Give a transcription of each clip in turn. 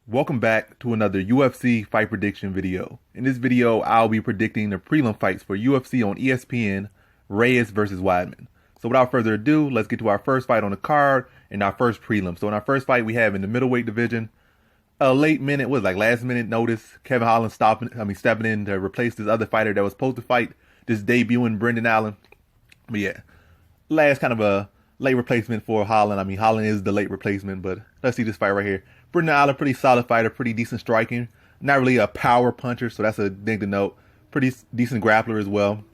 Welcome back to another UFC fight prediction video. In this video, I'll be predicting the prelim fights for UFC on ESPN Reyes versus Weidman. So without further ado, let's get to our first fight on the card and our first prelim. So in our first fight, we have in the middleweight division, a last minute notice, Kevin Holland stepping in to replace this other fighter that was supposed to fight this debuting Brendan Allen. But yeah, last kind of a late replacement for Holland. Holland is the late replacement, but let's see this fight right here. Brendan Allen, pretty solid fighter, pretty decent striking. Not really a power puncher, so that's a thing to note. Pretty decent grappler as well.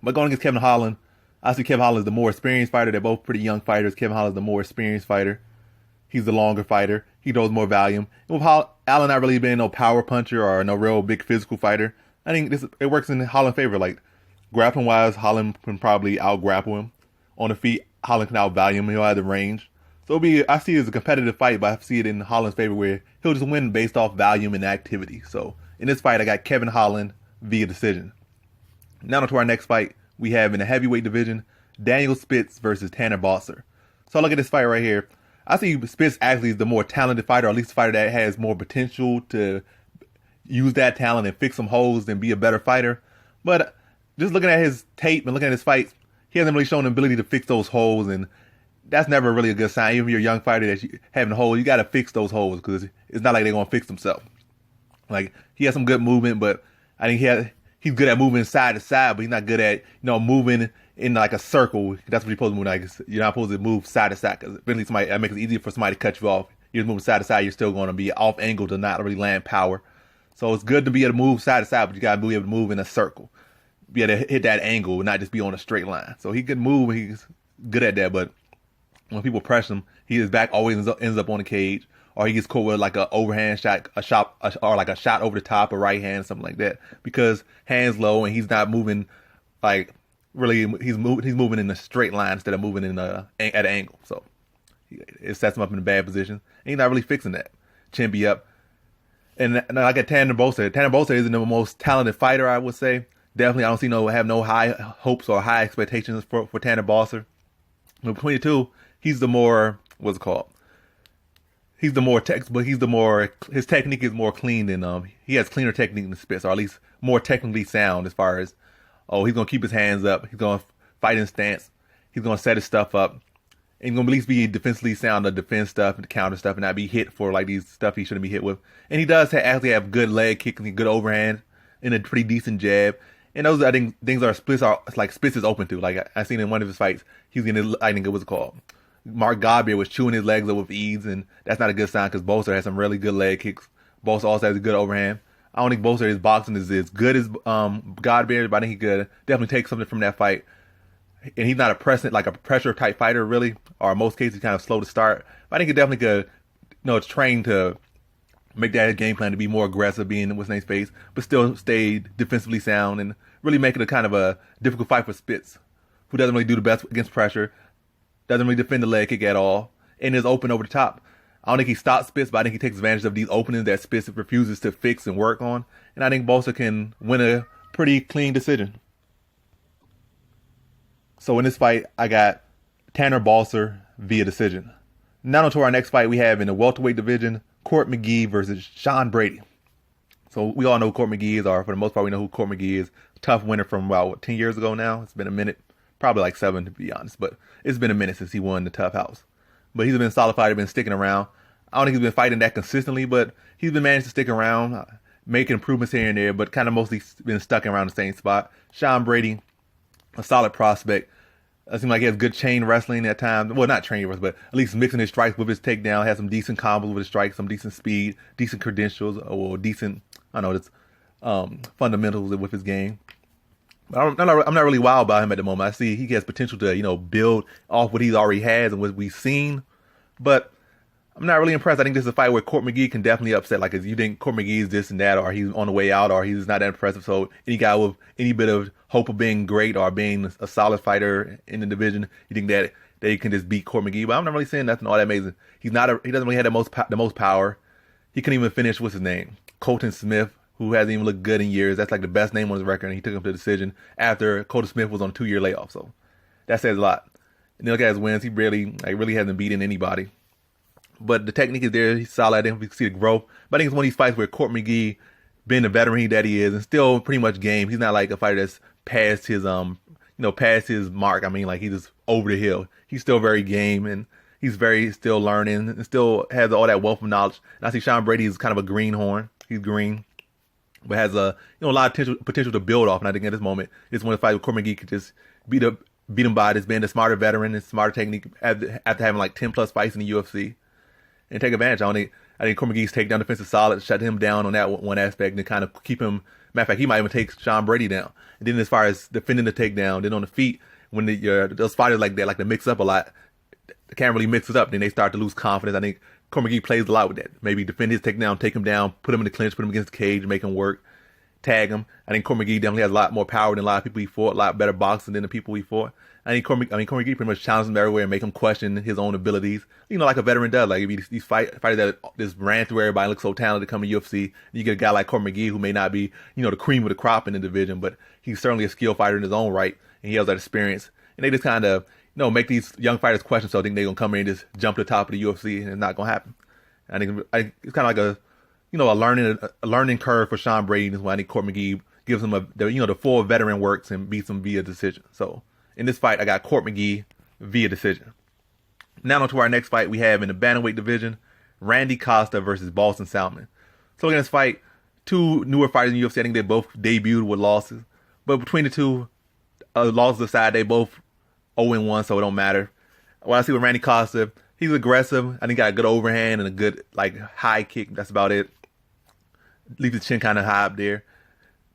But going against Kevin Holland, I see Kevin Holland is the more experienced fighter. They're both pretty young fighters. Kevin Holland is the more experienced fighter. He's the longer fighter. He throws more volume. And with Allen not really being no power puncher or no real big physical fighter, I think it works in Holland's favor. Like, grappling wise, Holland can probably out grapple him. On the feet, Holland can out volume him. He'll have the range. So I see it as a competitive fight, but I see it in Holland's favor where he'll just win based off volume and activity. So in this fight, I got Kevin Holland via decision. Now to our next fight, we have in the heavyweight division, Daniel Spitz versus Tanner Boser. So look at this fight right here. I see Spitz actually is the more talented fighter, or at least the fighter that has more potential to use that talent and fix some holes and be a better fighter. But just looking at his tape and looking at his fights, he hasn't really shown the ability to fix those holes, and that's never really a good sign. Even if you're a young fighter that you having a hole, you got to fix those holes because it's not like they're going to fix themselves. Like, he has some good movement, but I think he's good at moving side to side, but he's not good at, moving in like a circle. That's what you're supposed to move. Like, you're not supposed to move side to side because eventually that makes it easier for somebody to cut you off. You're just moving side to side, you're still going to be off angle to not really land power. So it's good to be able to move side to side, but you got to be able to move in a circle. Be able to hit that angle and not just be on a straight line. So he can move, he's good at that, but when people press him, his back always ends up on the cage, or he gets caught with like an overhand shot, or like a shot over the top, a right hand, something like that. Because hands low and he's not moving like really. He's moving in a straight line instead of moving at an angle. So it sets him up in a bad position. And he's not really fixing that. Chin be up. And I got Tanner Boser. Tanner Boser isn't the most talented fighter, I would say. Definitely, I don't have no high hopes or high expectations for Tanner Boser. But between the two, he's the more, he's the more his technique is more clean than, he has cleaner technique than Spitz, or at least more technically sound as far as, he's going to keep his hands up, he's going to fight in stance, he's going to set his stuff up, and he's going to at least be defensively sound to defend stuff and to counter stuff and not be hit for like these stuff he shouldn't be hit with. And he does actually have good leg kicks and good overhand and a pretty decent jab. And those, I think, things Spitz is open to. Like, I seen in one of his fights, he's getting, Mark Godbeer was chewing his legs up with ease, and that's not a good sign because Boser has some really good leg kicks. Boser also has a good overhand. I don't think Boser's boxing is as good as Godbeer, but I think he could definitely take something from that fight. And he's not a pressure type fighter, really, or in most cases, he's kind of slow to start. But I think he definitely could, train to make that game plan to be more aggressive, being in what's name's face, but still stay defensively sound and really make it a kind of a difficult fight for Spitz, who doesn't really do the best against pressure, doesn't really defend the leg kick at all, and is open over the top. I don't think he stops Spitz, but I think he takes advantage of these openings that Spitz refuses to fix and work on, and I think Boser can win a pretty clean decision. So in this fight, I got Tanner Boser via decision. Now on to our next fight we have in the welterweight division, Court McGee versus Sean Brady. So we all know who Court McGee is, or for the most part we know who Court McGee is. Tough winner from about 10 years ago now. It's been a minute, probably like 7 to be honest, but it's been a minute since he won the Tough House. But he's been a solid fighter, been sticking around. I don't think he's been fighting that consistently, but he's been managed to stick around, making improvements here and there, but kind of mostly been stuck around the same spot. Sean Brady, a solid prospect. It seems like he has good chain wrestling at times. Well, not chain wrestling, but at least mixing his strikes with his takedown. Has some decent combos with his strikes, some decent speed, decent credentials, or decent, fundamentals with his game. But I'm not really wild about him at the moment. I see he has potential to, build off what he already has and what we've seen. But I'm not really impressed. I think this is a fight where Court McGee can definitely upset. Like, if you think Court McGee is this and that, or he's on the way out, or he's not that impressive. So any guy with any bit of hope of being great or being a solid fighter in the division, you think that they can just beat Court McGee. But I'm not really saying nothing all that amazing. He doesn't really have the most power. He couldn't even finish, what's his name? Colton Smith, who hasn't even looked good in years. That's like the best name on his record, and he took him to the decision after Colton Smith was on a 2-year layoff. So that says a lot. And then look at his wins. He really hasn't beaten anybody. but the technique is there. He's solid. I think we can see the growth. But I think it's one of these fights where Court McGee, being the veteran that he is, and still pretty much game. He's not like a fighter that's past his past his mark. I mean, like he's just over the hill. He's still very game, and he's very still learning, and still has all that wealth of knowledge. And I see Sean Brady is kind of a greenhorn. He's green, but has a lot of potential to build off. And I think at this moment, it's one of the fights where Court McGee could just beat him by this being a smarter veteran and smarter technique after having like 10 plus fights in the UFC, and take advantage. I think Court McGee's takedown defense is solid, shut him down on that one aspect, and kind of keep him. Matter of fact, he might even take Sean Brady down. And then as far as defending the takedown, then on the feet, when those fighters like that, like to mix up a lot, they can't really mix it up. Then they start to lose confidence. I think Court McGee plays a lot with that. Maybe defend his takedown, take him down, put him in the clinch, put him against the cage, make him work, tag him. I think Court McGee definitely has a lot more power than a lot of people he fought, a lot better boxing than the people he fought. I think Court McGee pretty much challenged him everywhere and make him question his own abilities. Like a veteran does. Like if these fighters that just ran through everybody, look so talented to come to UFC. You get a guy like Court McGee who may not be, the cream of the crop in the division, but he's certainly a skilled fighter in his own right, and he has that experience. And they just kind of, make these young fighters question. So I think they're gonna come in and just jump to the top of the UFC, and it's not gonna happen. I think it's kind of like a learning curve for Sean Brady. Is why I think Court McGee gives him the full veteran works and beats him via decision. So in this fight, I got Court McGee via decision. Now on to our next fight we have in the bantamweight division, Randy Costa versus Boston Salmon. So in this fight, two newer fighters in the UFC. I think they both debuted with losses, but between the two losses aside, they both 0-1, so it don't matter. What I see with Randy Costa, he's aggressive. I think he got a good overhand and a good high kick. That's about it. Leaves his chin kind of high up there.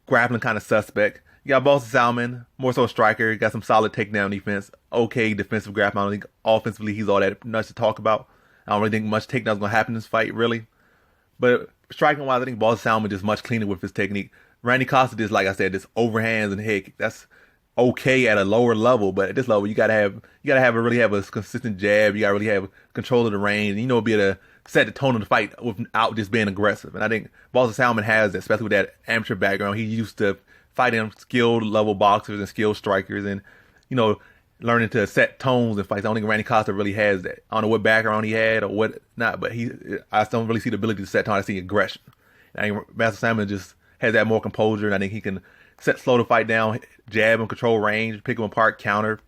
Grappling kind of suspect. You got Boston Salmon, more so a striker. Got some solid takedown defense. Okay defensive grappling. I don't think offensively he's all that much to talk about. I don't really think much takedown's going to happen in this fight, really. But striking-wise, I think Boston Salmon just much cleaner with his technique. Randy Costa just, like I said, just overhands and head kick. That's okay at a lower level, but at this level, you gotta really have a consistent jab. You gotta really have control of the range, and be able to set the tone of the fight without just being aggressive. And I think Boston Salmon has that, especially with that amateur background. He's used to fighting skilled level boxers and skilled strikers, and learning to set tones in fights. I don't think Randy Costa really has that. I don't know what background he had or what not, but I don't really see the ability to set tone. I see aggression. I think Boston Salmon just has that more composure, and I think he can slow the fight down, jab him, control range, pick him apart, counter,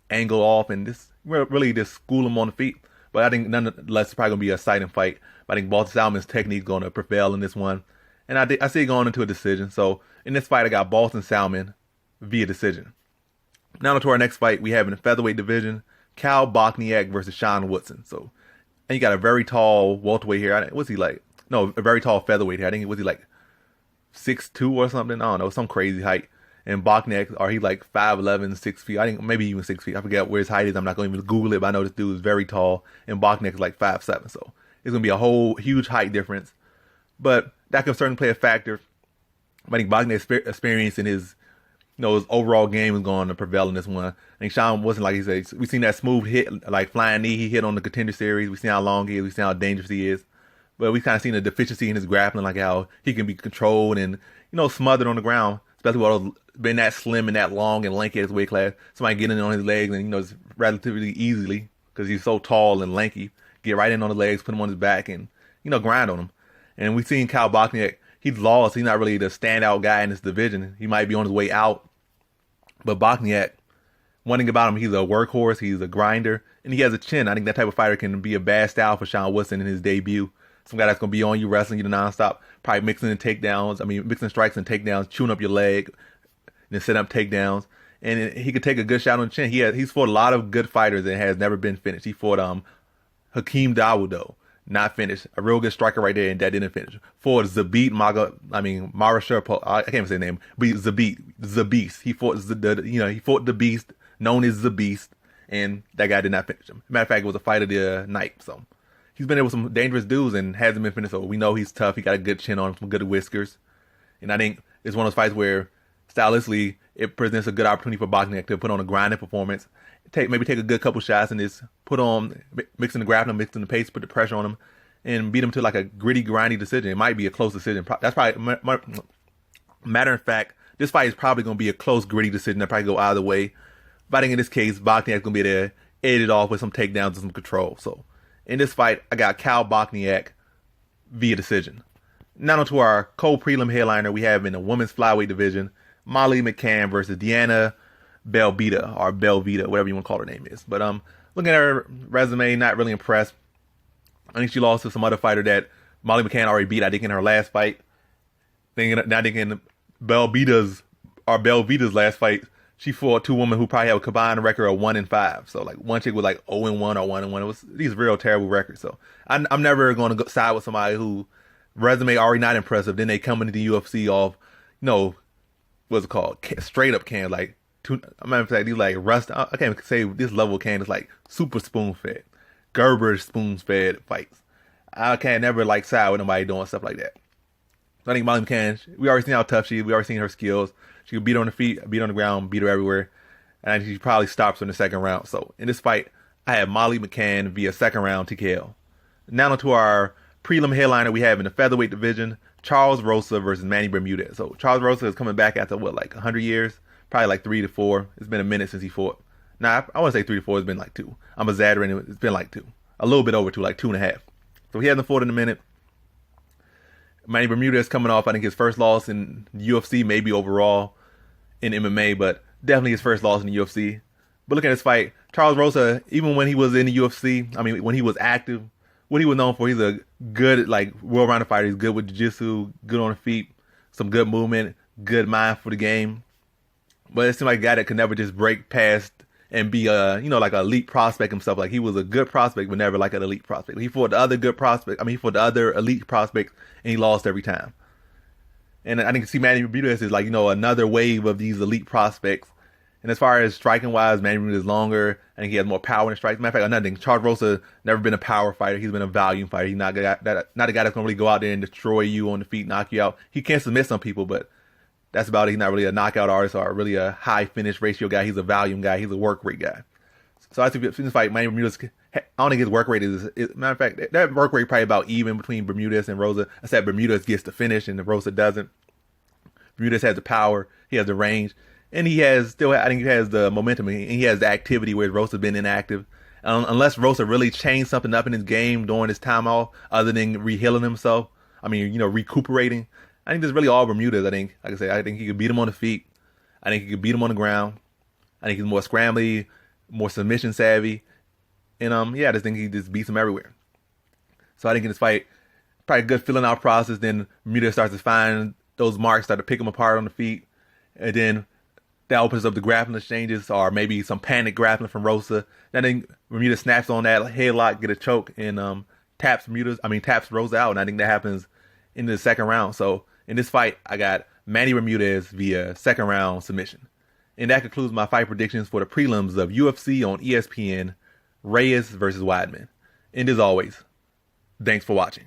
angle off, and really just school him on the feet. But I think nonetheless, it's probably going to be a exciting fight. But I think Boston Salmon's technique is going to prevail in this one. And I see it going into a decision. So in this fight, I got Boston Salmon via decision. Now to our next fight, we have in the featherweight division, Cal Bochniak versus Sean Woodson. So, and you got a very tall welterweight here. What's he like? No, a very tall featherweight here. I think, was he like 6'2" or something? I don't know, some crazy height. And Bochniak, he like 5'11", 6 feet. I think maybe even 6 feet. I forget where his height is. I'm not going to even Google it, but I know this dude is very tall. And Bochniak is like 5'7". So it's going to be a whole huge height difference. But that can certainly play a factor. I think Bochniak's experience in his overall game is going to prevail in this one. I think Sean wasn't, like he said, we've seen that smooth hit, like flying knee he hit on the Contender Series. We've seen how long he is. We've seen how dangerous he is. But we've kind of seen a deficiency in his grappling, like how he can be controlled and, smothered on the ground, especially while being that slim and that long and lanky at his weight class. Somebody getting in on his legs and, just relatively easily, because he's so tall and lanky, get right in on the legs, put him on his back and, grind on him. And we've seen Cal Bochniak, he's lost. He's not really the standout guy in this division. He might be on his way out. But Bochniak, one thing about him, he's a workhorse, he's a grinder, and he has a chin. I think that type of fighter can be a bad style for Sean Woodson in his debut. Some guy that's going to be on you, wrestling you to nonstop, probably mixing strikes and takedowns, chewing up your leg, and setting up takedowns. And he could take a good shot on the chin. He's fought a lot of good fighters and has never been finished. He fought Hakeem Dawood, not finished. A real good striker right there, and that didn't finish. Fought Zabit Marasharpo, I can't even say the name, but Zabit, the Beast. He fought he fought the Beast, known as the Beast, and that guy did not finish him. Matter of fact, it was a fight of the night. So he's been there with some dangerous dudes and hasn't been finished. So we know he's tough. He got a good chin on him, some good whiskers, and I think it's one of those fights where stylistically it presents a good opportunity for Bochniak to put on a grinding performance. Maybe take a good couple shots and just mixing the grappling, mixing the pace, put the pressure on him, and beat him to like a gritty, grindy decision. It might be a close decision. That's probably, matter of fact, this fight is probably going to be a close, gritty decision that probably go either way. But I think in this case, Bochniak's going to be there, edge it off with some takedowns and some control. So In this fight, I got Bochniak via decision. Now on to our co-prelim headliner we have in the women's flyweight division, Molly McCann versus Deanna Belbita, or Belvita, whatever you want to call her name is. But looking at her resume, not really impressed. I think she lost to some other fighter that Molly McCann already beat, I think, in her last fight. Now I think in Belvita's last fight, she fought two women who probably have a combined record of 1-5. So like one chick was like 0-1 or 1-1. It was these real terrible records. So I'm never going to side with somebody who resume already not impressive. Then they come into the UFC off, what's it called? Straight up can, like I'm gonna say these like rust. I can't say this level can is like super spoon fed, Gerber spoon fed fights. I can't never like side with nobody doing stuff like that. So I think Molly McCann, we already seen how tough she is. We already seen her skills. She can beat her on the feet, beat her on the ground, beat her everywhere. And I think she probably stops her in the second round. So in this fight, I have Molly McCann via second round TKO. Now on to our prelim headliner we have in the featherweight division, Charles Rosa versus Manny Bermudez. So Charles Rosa is coming back after like 100 years? Probably like 3 to 4. It's been a minute since he fought. Nah, I want to say 3 to 4. It's been like 2. I'm exaggerating. It's been like 2. A little bit over 2, like 2.5. So he hasn't fought in a minute. Manny Bermudez coming off, I think, his first loss in the UFC, maybe overall in MMA, but definitely his first loss in the UFC. But looking at this fight, Charles Rosa, even when he was in the UFC, when he was active, what he was known for, he's a good, like, well-rounded fighter. He's good with jiu-jitsu, good on the feet, some good movement, good mind for the game. But it seemed like a guy that could never just break past and be like an elite prospect himself. Like, he was a good prospect, but never like an elite prospect. He fought the other he fought the other elite prospects, and he lost every time. And I think Manny Bermudez is like, another wave of these elite prospects. And as far as striking wise, Manny Bermudez is longer. I think he has more power in the strikes. Matter of fact, another thing, Charles Rosa never been a power fighter. He's been a volume fighter. He's not a guy that's going to really go out there and destroy you on the feet, knock you out. He can submit some people, but that's about it. He's not really a knockout artist or really a high finish ratio guy. He's a volume guy. He's a work rate guy. So I think in this fight, Manny Bermudez, I don't think his work rate is matter of fact, that work rate probably about even between Bermudez and Rosa. I said Bermudez gets the finish and Rosa doesn't. Bermudez has the power, he has the range, and I think he has the momentum, and he has the activity, whereas Rosa's been inactive. Unless Rosa really changed something up in his game during his time off, other than re-healing himself, recuperating. I think this is really all Bermudez. I think, like I said, I think he could beat him on the feet. I think he could beat him on the ground. I think he's more scrambly, more submission savvy. And I just think he just beats him everywhere. So I think in this fight, probably a good filling out process. Then Bermudez starts to find those marks, start to pick him apart on the feet. And then that opens up the grappling exchanges, or maybe some panic grappling from Rosa. Then I think Bermudez snaps on that headlock, get a choke, and taps Rosa out. And I think that happens in the second round. So in this fight, I got Manny Bermudez via second round submission. And that concludes my fight predictions for the prelims of UFC on ESPN, Reyes versus Weidman. And as always, thanks for watching.